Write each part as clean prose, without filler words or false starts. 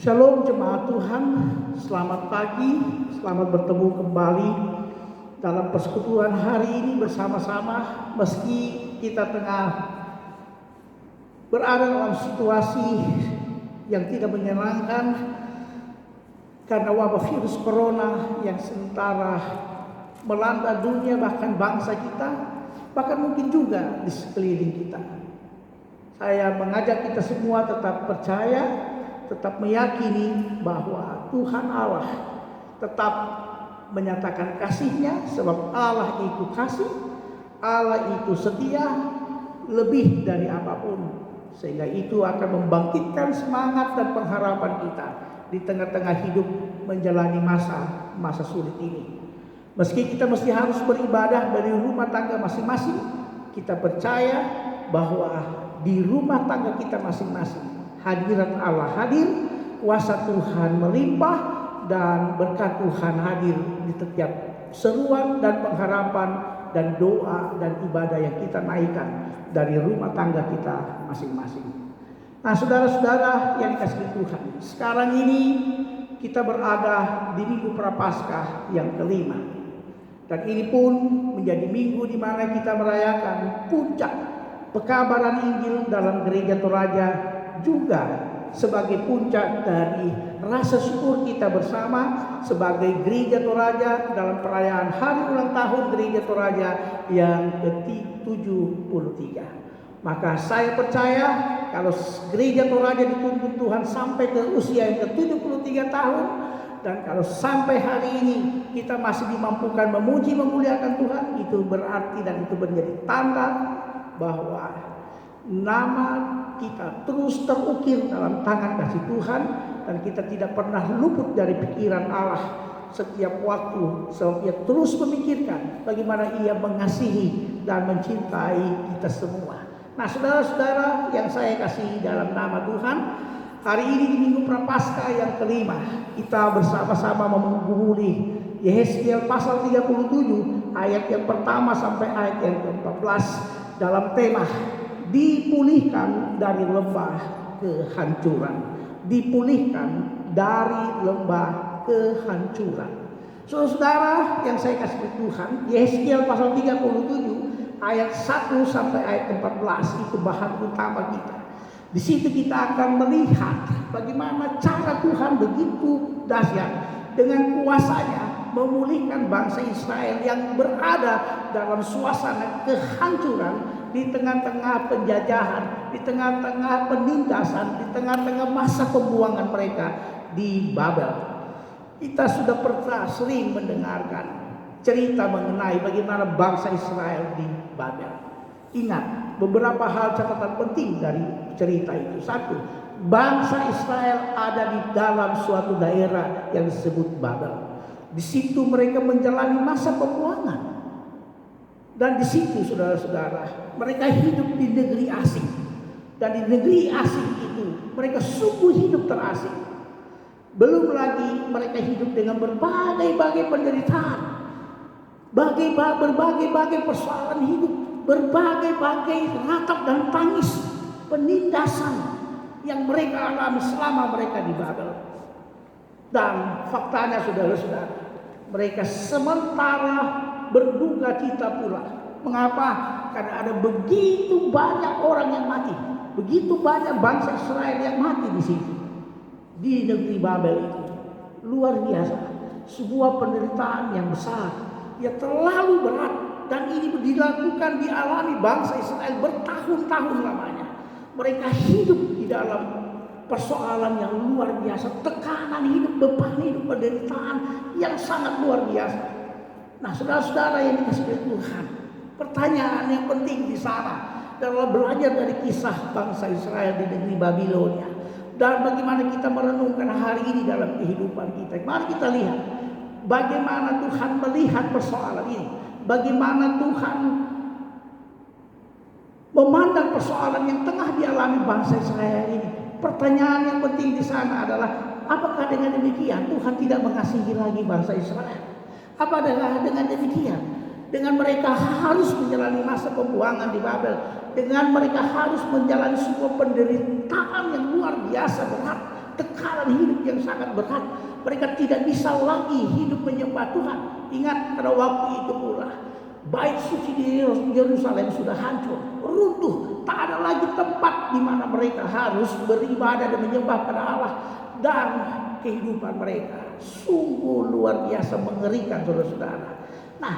Shalom jemaat Tuhan, selamat pagi, selamat bertemu kembali dalam persekutuan hari ini bersama-sama. Meski kita tengah berada dalam situasi yang tidak menyenangkan karena wabah virus corona yang sementara melanda dunia, bahkan bangsa kita, bahkan mungkin juga di sekeliling kita. Saya mengajak kita semua tetap percaya, tetap meyakini bahwa Tuhan Allah tetap menyatakan kasih-Nya, sebab Allah itu kasih, Allah itu setia lebih dari apapun, sehingga itu akan membangkitkan semangat dan pengharapan kita di tengah-tengah hidup menjalani masa sulit ini. Meski kita mesti harus beribadah dari rumah tangga masing-masing, kita percaya bahwa di rumah tangga kita masing-masing hadirat Allah hadir, kuasa Tuhan melimpah, dan berkat Tuhan hadir di setiap seruan dan pengharapan dan doa dan ibadah yang kita naikkan dari rumah tangga kita masing-masing. Nah, saudara-saudara yang dikasihi Tuhan, sekarang ini kita berada di Minggu Prapaskah yang kelima, dan ini pun menjadi minggu di mana kita merayakan puncak pekabaran Injil dalam Gereja Toraja, juga sebagai puncak dari rasa syukur kita bersama sebagai Gereja Toraja dalam perayaan hari ulang tahun Gereja Toraja yang ke-73. Maka saya percaya kalau Gereja Toraja dituntun Tuhan sampai ke usia yang ke-73 tahun, dan kalau sampai hari ini kita masih dimampukan memuji memuliakan Tuhan, itu berarti dan itu menjadi tanda bahwa nama kita terus terukir dalam tangan kasih Tuhan, dan kita tidak pernah luput dari pikiran Allah setiap waktu, sebab Ia terus memikirkan bagaimana Ia mengasihi dan mencintai kita semua. Nah, saudara-saudara yang saya kasih dalam nama Tuhan, hari ini di Minggu Prapaskah yang kelima, kita bersama-sama memulih Yehezkiel pasal 37 ayat yang pertama sampai ayat yang ke-14 dalam tema dipulihkan dari lembah kehancuran. Dipulihkan dari lembah kehancuran. Saudara yang saya kasih Tuhan, Yehezkiel pasal 37 ayat 1 sampai ayat 14 itu bahan utama kita. Di situ kita akan melihat bagaimana cara Tuhan begitu dahsyat dengan kuasanya memulihkan bangsa Israel yang berada dalam suasana kehancuran, di tengah-tengah penjajahan, di tengah-tengah penindasan, di tengah-tengah masa pembuangan mereka di Babel. Kita sudah pernah sering mendengarkan cerita mengenai bagaimana bangsa Israel di Babel. Ingat beberapa hal catatan penting dari cerita itu. Satu, bangsa Israel ada di dalam suatu daerah yang disebut Babel. Di situ mereka menjalani masa pembuangan. Dan di situ saudara-saudara, mereka hidup di negeri asing. Dan di negeri asing itu mereka sungguh hidup terasing. Belum lagi mereka hidup dengan berbagai-bagai penderitaan, berbagai-bagai persoalan hidup, berbagai-bagai ratap dan tangis, penindasan yang mereka alami selama mereka di Babel. Dan faktanya saudara-saudara, mereka sementara berduka cita pula. Mengapa? Karena ada begitu banyak orang yang mati, begitu banyak bangsa Israel yang mati di situ, di negeri Babel itu. Luar biasa, sebuah penderitaan yang besar, ya terlalu berat, dan ini dilakukan, dialami bangsa Israel bertahun-tahun lamanya. Mereka hidup di dalam persoalan yang luar biasa, tekanan hidup, beban hidup, penderitaan yang sangat luar biasa. Nah, saudara-saudara yang dikasihi Tuhan, pertanyaan yang penting di sana adalah belajar dari kisah bangsa Israel di negeri Babilonia, dan bagaimana kita merenungkan hari ini dalam kehidupan kita. Mari kita lihat bagaimana Tuhan melihat persoalan ini, bagaimana Tuhan memandang persoalan yang tengah dialami bangsa Israel ini. Pertanyaan yang penting di sana adalah, apakah dengan demikian Tuhan tidak mengasihi lagi bangsa Israel? Apakah dengan demikian, dengan mereka harus menjalani masa pembuangan di Babel, dengan mereka harus menjalani sebuah penderitaan yang luar biasa berat, tekanan hidup yang sangat berat. Mereka tidak bisa lagi hidup menyembah Tuhan. Ingat pada waktu itu pula bait suci di Yerusalem sudah hancur, runtuh. Tak ada lagi tempat di mana mereka harus beribadah dan menyembah pada Allah. Dan kehidupan mereka sungguh luar biasa mengerikan, saudara-saudara. Nah,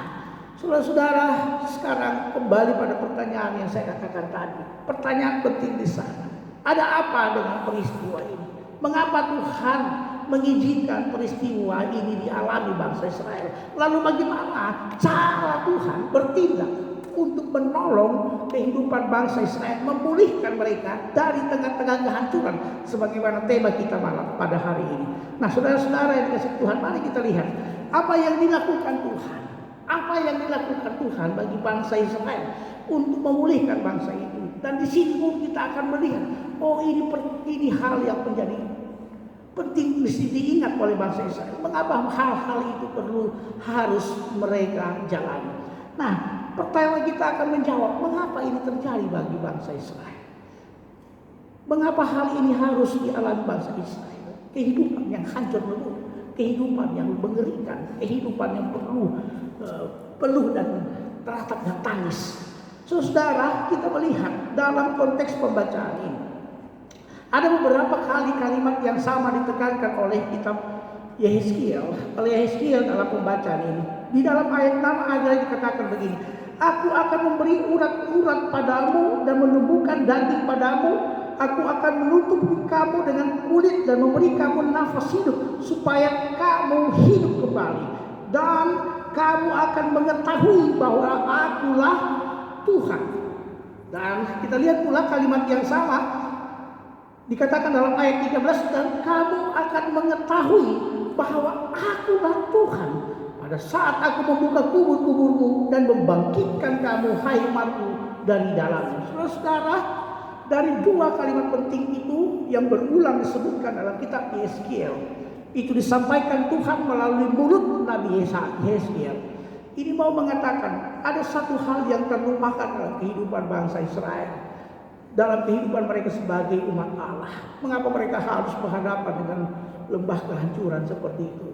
saudara-saudara, sekarang kembali pada pertanyaan yang saya katakan tadi. Pertanyaan penting di sana. Ada apa dengan peristiwa ini? Mengapa Tuhan mengizinkan peristiwa ini dialami bangsa Israel? Lalu bagaimana cara Tuhan bertindak untuk menolong kehidupan bangsa Israel, memulihkan mereka dari tengah-tengah kehancuran, sebagaimana tema kita malam pada hari ini. Nah, saudara-saudara yang dikasihi Tuhan, mari kita lihat apa yang dilakukan Tuhan. Apa yang dilakukan Tuhan bagi bangsa Israel untuk memulihkan bangsa itu. Dan di sini pun kita akan melihat, oh ini hal yang menjadi penting mesti diingat oleh bangsa Israel. Mengapa hal-hal itu harus mereka jalani? Nah, pertama kita akan menjawab, mengapa ini terjadi bagi bangsa Israel? Mengapa hal ini harus dialami bangsa Israel? Kehidupan yang hancur lebur, kehidupan yang mengerikan, kehidupan yang penuh dan teratapnya tangis. Saudara, kita melihat dalam konteks pembacaan ini ada beberapa kali kalimat yang sama ditekankan oleh kitab Yehezkiel dalam pembacaan ini. Di dalam ayat 6 ada dikatakan begini, aku akan memberi urat-urat padamu dan menumbuhkan daging padamu. Aku akan menutupi kamu dengan kulit dan memberi kamu nafas hidup supaya kamu hidup kembali. Dan kamu akan mengetahui bahwa akulah Tuhan. Dan kita lihat pula kalimat yang sama dikatakan dalam ayat 13, dan kamu akan mengetahui bahwa akulah Tuhan pada saat aku membuka kubur-kuburmu dan membangkitkan kamu, hai umatku, dari dalamnya. Saudara, dari dua kalimat penting itu yang berulang disebutkan dalam kitab Yehezkiel, itu disampaikan Tuhan melalui mulut Nabi Yehezkiel. Ini mau mengatakan ada satu hal yang terlupakan dalam kehidupan bangsa Israel, dalam kehidupan mereka sebagai umat Allah. Mengapa mereka harus berhadapan dengan lembah kehancuran seperti itu?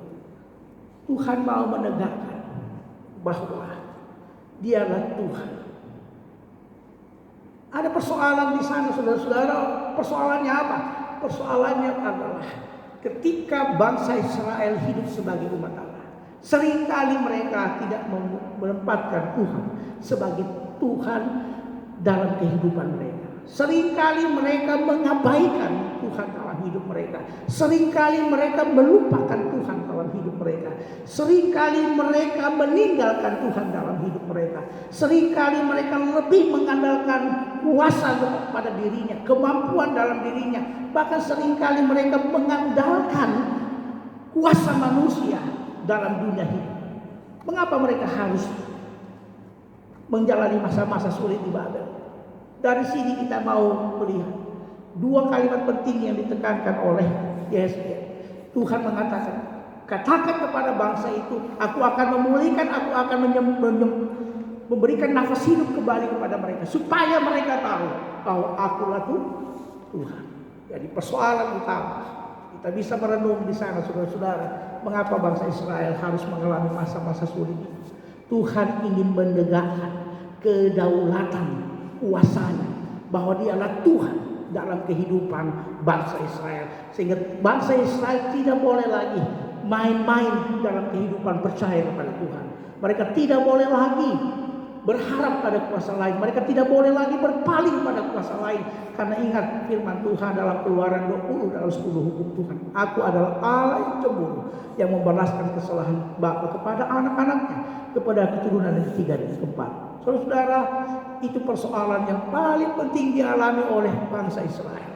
Tuhan mau menegakkan bahwa Dialah Tuhan. Ada persoalan di sana, saudara-saudara. Persoalannya apa? Persoalannya adalah ketika bangsa Israel hidup sebagai umat Allah, seringkali mereka tidak menempatkan Tuhan sebagai Tuhan dalam kehidupan mereka. Seringkali mereka mengabaikan Tuhan dalam hidup mereka. Seringkali mereka melupakan Tuhan dalam hidup mereka. Seringkali mereka meninggalkan Tuhan dalam hidup mereka. Seringkali mereka lebih mengandalkan kuasa pada dirinya, kemampuan dalam dirinya. Bahkan seringkali mereka mengandalkan kuasa manusia dalam dunia hidup. Mengapa mereka harus menjalani masa-masa sulit di Babel? Dari sini kita mau melihat dua kalimat penting yang ditekankan oleh Yehezkiel. Tuhan mengatakan, katakan kepada bangsa itu, aku akan memulihkan, aku akan memberikan nafas hidup kembali kepada mereka, supaya mereka tahu bahwa akulah Tuhan. Jadi persoalan utama kita bisa merenung di sana, saudara-saudara, mengapa bangsa Israel harus mengalami masa-masa sulit ini. Tuhan ingin menegakkan kedaulatan kuasanya, bahwa Dialah Tuhan dalam kehidupan bangsa Israel, sehingga bangsa Israel tidak boleh lagi main-main dalam kehidupan percaya kepada Tuhan. Mereka tidak boleh lagi berharap pada kuasa lain. Mereka tidak boleh lagi berpaling pada kuasa lain. Karena ingat firman Tuhan dalam Keluaran 20 dalam 10 hukum Tuhan. Aku adalah Allah yang cemburu, yang membalaskan kesalahan bapa kepada anak-anaknya, kepada keturunan yang ketiga dan keempat. Saudara, itu persoalan yang paling penting dialami oleh bangsa Israel.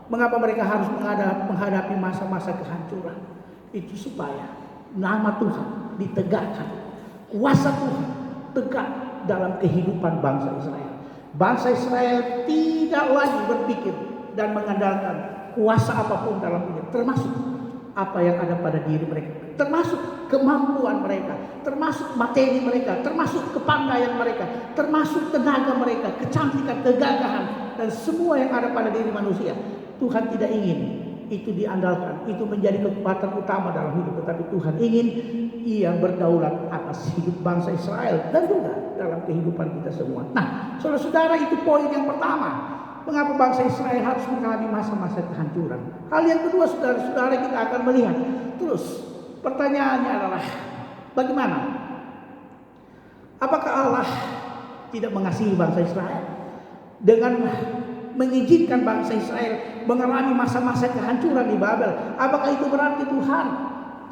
Mengapa mereka harus menghadapi masa-masa kehancuran? Itu supaya nama Tuhan ditegakkan, kuasa Tuhan tegak dalam kehidupan bangsa Israel. Bangsa Israel tidak lagi berpikir dan mengandalkan kuasa apapun dalam dunia, termasuk apa yang ada pada diri mereka, termasuk kemampuan mereka, termasuk materi mereka, termasuk kepandaian mereka, termasuk tenaga mereka, kecantikan, kegagahan, dan semua yang ada pada diri manusia. Tuhan tidak ingin itu diandalkan, itu menjadi kekuatan utama dalam hidup. Tetapi Tuhan ingin Ia berdaulat atas hidup bangsa Israel dan juga dalam kehidupan kita semua. Nah, saudara-saudara, itu poin yang pertama. Mengapa bangsa Israel harus mengalami masa-masa kehancuran? Hal yang kedua, saudara-saudara, kita akan melihat. Terus, pertanyaannya adalah, bagaimana? Apakah Allah tidak mengasihi bangsa Israel dengan mengizinkan bangsa Israel mengalami masa-masa kehancuran di Babel? Apakah itu berarti Tuhan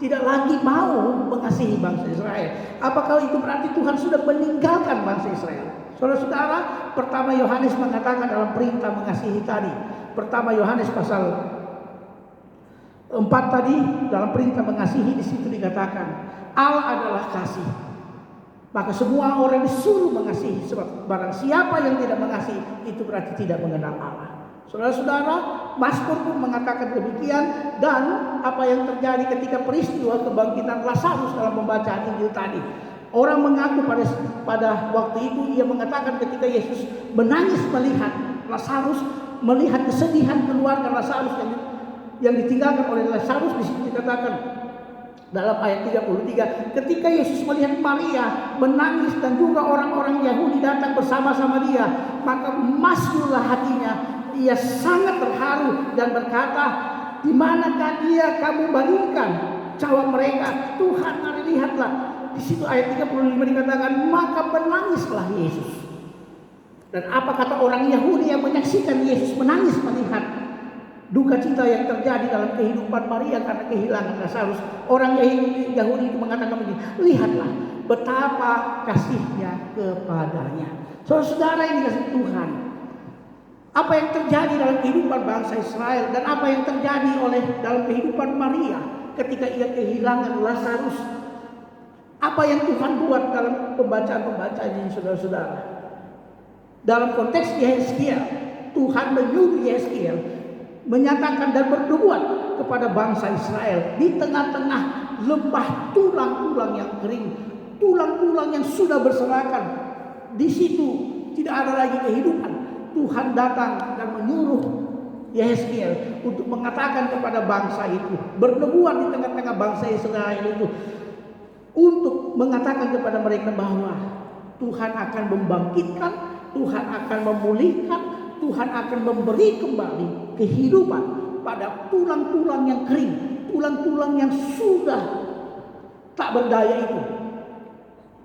tidak lagi mau mengasihi bangsa Israel? Apakah itu berarti Tuhan sudah meninggalkan bangsa Israel? Saudara-saudara, pertama Yohanes mengatakan dalam perintah mengasihi tadi. Pertama Yohanes pasal 4 tadi, dalam perintah mengasihi, di situ dikatakan Allah adalah kasih. Maka semua orang disuruh mengasihi, sebab barang siapa yang tidak mengasihi, itu berarti tidak mengenal Allah. Saudara-saudara, Mazmur pun mengatakan demikian. Dan apa yang terjadi ketika peristiwa kebangkitan Lazarus dalam pembacaan Injil tadi, orang mengaku pada waktu itu, ia mengatakan ketika Yesus menangis melihat Lazarus, melihat kesedihan keluarga Lazarus yang ditinggalkan oleh Lazarus, di situ dikatakan dalam ayat 33, ketika Yesus melihat Maria menangis dan juga orang-orang Yahudi datang bersama-sama dia, maka masyurlah hatinya. Ia sangat terharu dan berkata, di manakah dia kamu bagikan cawa mereka? Tuhan, mari lihatlah. Di situ ayat 35 dikatakan, maka menangislah Yesus. Dan apa kata orang Yahudi yang menyaksikan Yesus menangis melihat duka cita yang terjadi dalam kehidupan Maria karena kehilangan Lazarus? Orang Yahudi itu mengatakan begini, lihatlah betapa kasihnya kepadanya. Saudara-saudara, ini kasih Tuhan. Apa yang terjadi dalam kehidupan bangsa Israel dan apa yang terjadi dalam kehidupan Maria ketika ia kehilangan Lazarus. Apa yang Tuhan buat dalam pembacaan-pembacaan ini, saudara-saudara? Dalam konteks Yehezkiel, Tuhan menyuruh Yehezkiel menyatakan dan bernubuat kepada bangsa Israel di tengah-tengah lembah tulang-tulang yang kering, tulang-tulang yang sudah berserakan. Di situ tidak ada lagi kehidupan. Tuhan datang dan menyuruh Yehezkiel untuk mengatakan kepada bangsa itu, bernubuat di tengah-tengah bangsa Israel itu, untuk mengatakan kepada mereka bahwa Tuhan akan membangkitkan, Tuhan akan memulihkan, Tuhan akan memberi kembali kehidupan pada tulang-tulang yang kering, tulang-tulang yang sudah tak berdaya itu.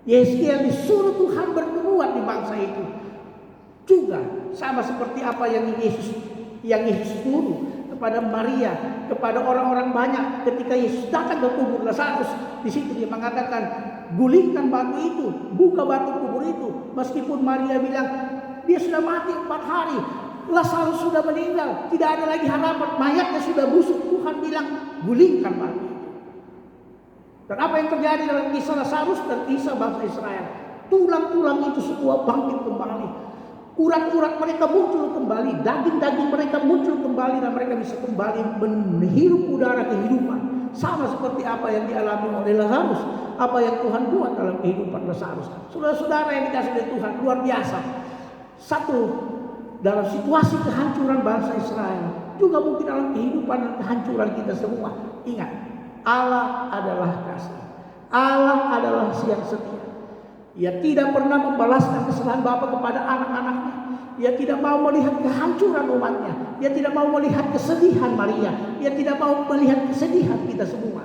Yehezkiel disuruh Tuhan bernubuat di bangsa itu. Juga sama seperti apa yang Yesus suruh kepada Maria, kepada orang-orang banyak ketika Yesus datang ke kubur Lazarus. Di situ dia mengatakan, gulingkan batu itu, buka batu kubur itu. Meskipun Maria bilang dia sudah mati 4 hari, Lazarus sudah meninggal, tidak ada lagi harapan, mayatnya sudah busuk. Tuhan bilang, gulingkan batu itu. Dan apa yang terjadi dalam kisah Lazarus dan kisah bangsa Israel? Tulang-tulang itu semua bangkit kembali. Urat-urat mereka muncul kembali, daging-daging mereka muncul kembali, dan mereka bisa kembali menghirup udara kehidupan. Sama seperti apa yang dialami oleh Lazarus, apa yang Tuhan buat dalam kehidupan Lazarus. Saudara-saudara yang dikasihi oleh Tuhan, luar biasa. Satu, dalam situasi kehancuran bangsa Israel, juga mungkin dalam kehidupan dan kehancuran kita semua. Ingat, Allah adalah kasih. Allah adalah yang setia. Ia tidak pernah membalaskan kesalahan bapa kepada anak-anaknya. Ia tidak mau melihat kehancuran umatnya. Ia tidak mau melihat kesedihan Maria. Ia tidak mau melihat kesedihan kita semua.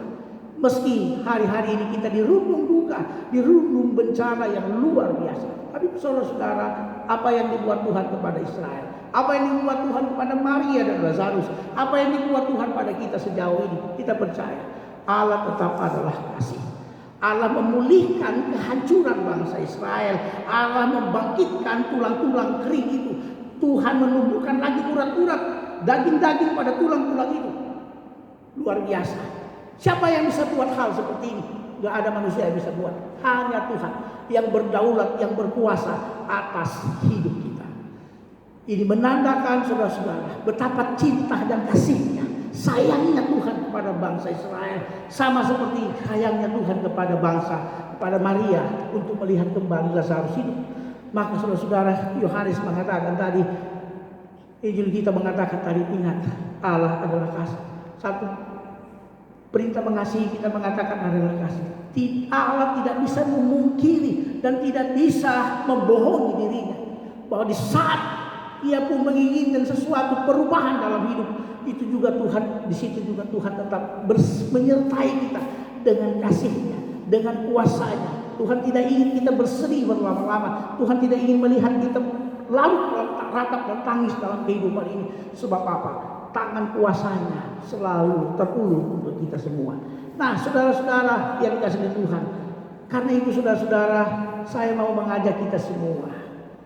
Meski hari-hari ini kita dirundung duka, dirundung bencana yang luar biasa. Tapi saudara-saudara, apa yang dibuat Tuhan kepada Israel, apa yang dibuat Tuhan kepada Maria dan Lazarus, apa yang dibuat Tuhan pada kita sejauh ini, kita percaya Allah tetap adalah kasih. Allah memulihkan kehancuran bangsa Israel. Allah membangkitkan tulang-tulang kering itu. Tuhan menumbuhkan lagi urat-urat, daging-daging pada tulang-tulang itu. Luar biasa. Siapa yang bisa buat hal seperti ini? Gak ada manusia yang bisa buat. Hanya Tuhan yang berdaulat, yang berkuasa atas hidup kita. Ini menandakan, saudara-saudara, betapa cinta dan kasihnya, sayangnya Tuhan kepada bangsa Israel, sama seperti sayangnya Tuhan kepada Maria untuk melihat kembali Lazarus hidup. Maka saudara-saudara, Yohanes mengatakan tadi, Injil kita mengatakan tadi, ingat Allah adalah kasih. Satu perintah mengasihi kita mengatakan adalah kasih. Allah tidak bisa memungkiri dan tidak bisa membohongi dirinya, bahwa di saat ia pun menginginkan sesuatu perubahan dalam hidup, itu juga Tuhan, di situ juga Tuhan tetap menyertai kita dengan kasih-Nya, dengan kuasa-Nya. Tuhan tidak ingin kita bersedih berlama-lama. Tuhan tidak ingin melihat kita larut dalam ratap dan tangis dalam kehidupan ini. Sebab apa? Tangan kuasa-Nya selalu terulur untuk kita semua. Nah, saudara-saudara yang dikasihi Tuhan, karena itu saudara-saudara, saya mau mengajak kita semua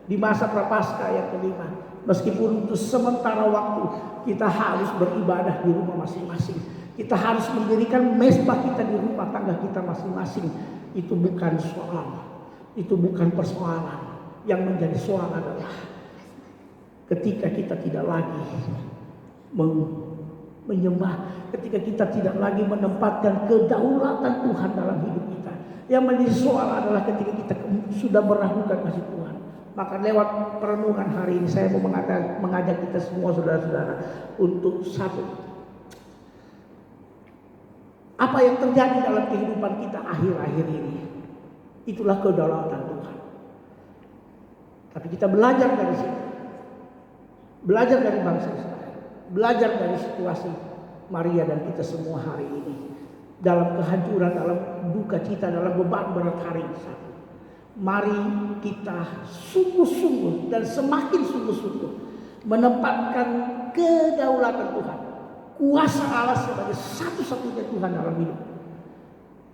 di masa prapaskah yang kelima, meskipun untuk sementara waktu kita harus beribadah di rumah masing-masing, kita harus mendirikan mezbah kita di rumah tangga kita masing-masing. Itu bukan soal, itu bukan persoalan. Yang menjadi soal adalah ketika kita tidak lagi menyembah, ketika kita tidak lagi menempatkan kedaulatan Tuhan dalam hidup kita. Yang menjadi soal adalah ketika kita sudah meragukan kasih Tuhan. Maka lewat perenungan hari ini saya mau mengajak kita semua saudara-saudara untuk satu. Apa yang terjadi dalam kehidupan kita akhir-akhir ini, itulah kedaulatan Tuhan. Tapi kita belajar dari sini, belajar dari bangsa Israel, belajar dari situasi Maria dan kita semua hari ini, dalam kehancuran, dalam duka cita, dalam beban berat hari ini. Mari kita sungguh-sungguh dan semakin sungguh-sungguh menempatkan kedaulatan Tuhan, kuasa Allah sebagai satu-satunya Tuhan dalam hidup.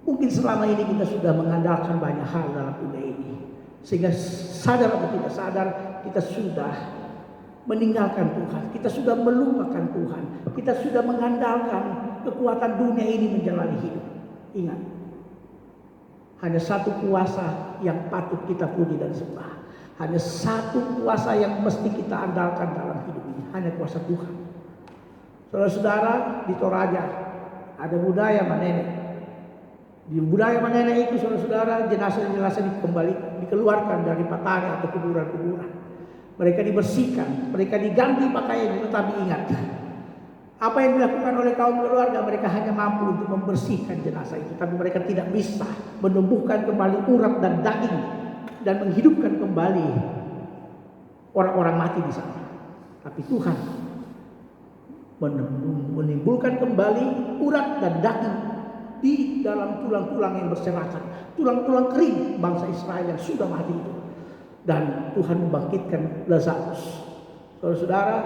Mungkin selama ini kita sudah mengandalkan banyak hal dalam dunia ini, sehingga sadar atau tidak sadar kita sudah meninggalkan Tuhan, kita sudah melupakan Tuhan, kita sudah mengandalkan kekuatan dunia ini menjalani hidup. Ingat, hanya satu kuasa yang patut kita puji dan sembah. Hanya satu kuasa yang mesti kita andalkan dalam hidup ini, hanya kuasa Tuhan. Saudara-saudara, di Toraja ada budaya Manene. Di budaya Manene itu saudara-saudara, jenazah-jenazah dikeluarkan dari patani atau kuburan-kuburan. Mereka dibersihkan, mereka diganti pakaian, tetapi ingat, apa yang dilakukan oleh kaum keluarga, mereka hanya mampu untuk membersihkan jenazah itu, tapi mereka tidak bisa menumbuhkan kembali urat dan daging dan menghidupkan kembali orang-orang mati di sana. Tapi Tuhan menimbulkan kembali urat dan daging di dalam tulang-tulang yang berserakan, tulang-tulang kering bangsa Israel yang sudah mati itu. Dan Tuhan membangkitkan Lazarus. Saudara,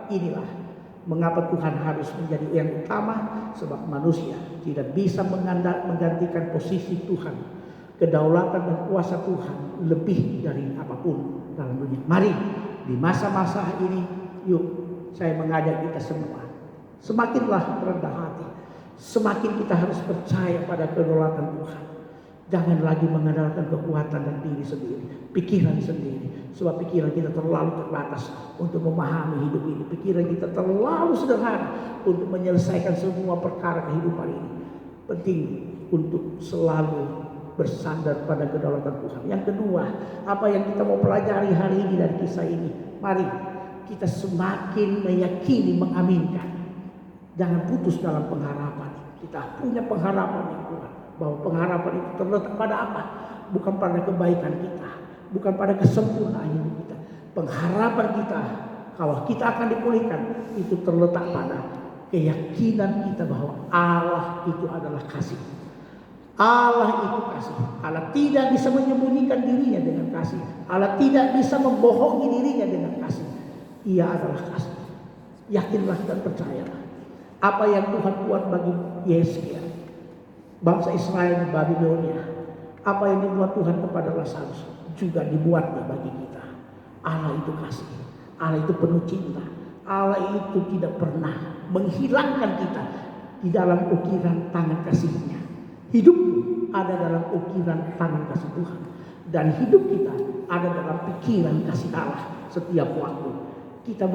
inilah mengapa Tuhan harus menjadi yang utama, sebab manusia tidak bisa menggantikan posisi Tuhan, kedaulatan dan kuasa Tuhan lebih dari apapun dalam dunia. Mari di masa-masa ini, yuk saya mengajak kita semua, semakinlah rendah hati, semakin kita harus percaya pada kedaulatan Tuhan. Jangan lagi mengandalkan kekuatan dan diri sendiri, pikiran sendiri. Sebab pikiran kita terlalu terbatas untuk memahami hidup ini. Pikiran kita terlalu sederhana untuk menyelesaikan semua perkara kehidupan ini. Penting untuk selalu bersandar pada kedaulatan Tuhan. Yang kedua, apa yang kita mau pelajari hari ini dari kisah ini? Mari kita semakin meyakini, mengaminkan. Jangan putus dalam pengharapan. Kita punya pengharapan yang kuat. Bahwa pengharapan itu terletak pada apa? Bukan pada kebaikan kita, bukan pada kesempurnaan hidup kita. Pengharapan kita, kalau kita akan dipulihkan, itu terletak pada keyakinan kita bahwa Allah itu adalah kasih. Allah itu kasih. Allah tidak bisa menyembunyikan dirinya dengan kasih. Allah tidak bisa membohongi dirinya dengan kasih. Ia adalah kasih. Yakinlah dan percayalah. Apa yang Tuhan buat bagi Yesaya, bangsa Israel di Babilonia, apa yang dibuat Tuhan kepada Lazarus juga dibuatnya bagi kita. Allah itu kasih, Allah itu penuh cinta, Allah itu tidak pernah menghilangkan kita di dalam ukiran tangan kasih-Nya. Hidup ada dalam ukiran tangan kasih Tuhan, dan hidup kita ada dalam pikiran kasih Allah. Setiap waktu kita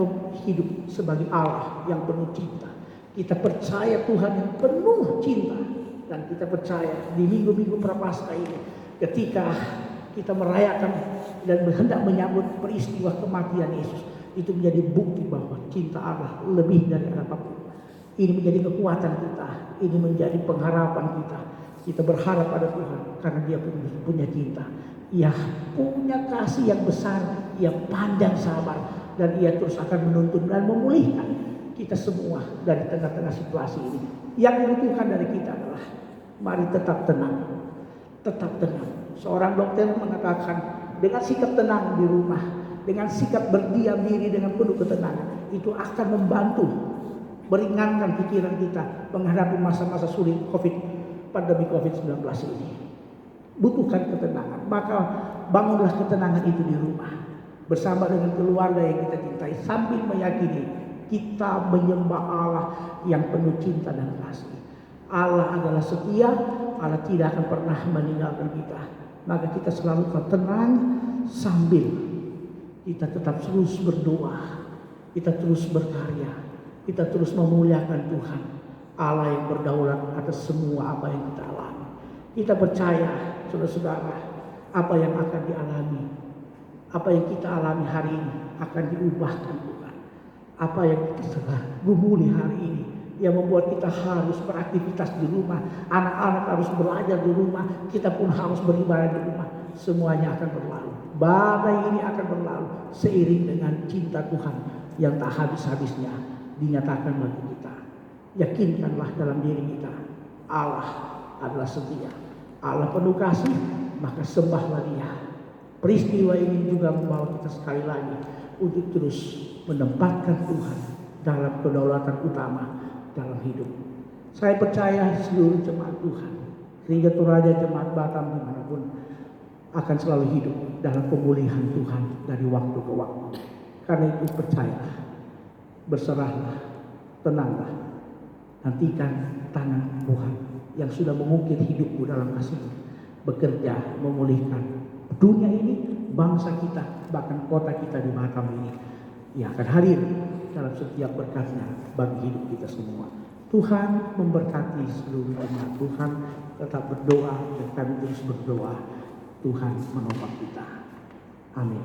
hidup sebagai Allah yang penuh cinta. Kita percaya Tuhan yang penuh cinta. Dan kita percaya di minggu-minggu prapaskah ini, ketika kita merayakan dan hendak menyambut peristiwa kematian Yesus, itu menjadi bukti bahwa cinta Allah lebih dari apapun. Ini menjadi kekuatan kita, ini menjadi pengharapan kita. Kita berharap pada Tuhan karena Dia punya cinta. Ia punya kasih yang besar, Ia panjang sabar, dan Ia terus akan menuntun dan memulihkan kita semua dari tengah-tengah situasi ini. Yang dibutuhkan dari kita adalah mari tetap tenang, tetap tenang. Seorang dokter mengatakan dengan sikap tenang di rumah, dengan sikap berdiam diri dengan penuh ketenangan, itu akan membantu meringankan pikiran kita menghadapi masa-masa sulit pandemi COVID-19 ini. Butuhkan ketenangan, maka bangunlah ketenangan itu di rumah bersama dengan keluarga yang kita cintai, sambil meyakini kita menyembah Allah yang penuh cinta dan kasih. Allah adalah setia, Allah tidak akan pernah meninggalkan kita. Maka kita selalu tenang sambil kita tetap terus berdoa, kita terus berkarya, kita terus memuliakan Tuhan, Allah yang berdaulat atas semua apa yang kita alami. Kita percaya, saudara-saudara, apa yang akan dialami, apa yang kita alami hari ini akan diubahkan Tuhan. Apa yang kita gumuli hari ini yang membuat kita harus beraktivitas di rumah, anak-anak harus belajar di rumah, kita pun harus beribadah di rumah, semuanya akan berlalu. Badai ini akan berlalu seiring dengan cinta Tuhan yang tak habis-habisnya dinyatakan bagi kita. Yakinkanlah dalam diri kita, Allah adalah setia, Allah penuh kasih, maka sembahlah Dia. Peristiwa ini juga membawa kita sekali lagi untuk terus menempatkan Tuhan dalam kedaulatan utama dalam hidup. Saya percaya seluruh jemaat Tuhan, Gereja Toraja Jemaat Batam dimanapun, akan selalu hidup dalam pemulihan Tuhan dari waktu ke waktu. Karena itu percayalah, berserahlah, tenanglah, nantikan tangan Tuhan yang sudah mengukir hidupmu dalam kasih, bekerja memulihkan dunia ini, bangsa kita, bahkan kota kita di Batam ini. Ia akan hadir dalam setiap berkatnya bagi hidup kita semua. Tuhan memberkati seluruh jemaat Tuhan. Tetap berdoa dan kami terus berdoa. Tuhan menopang kita. Amin.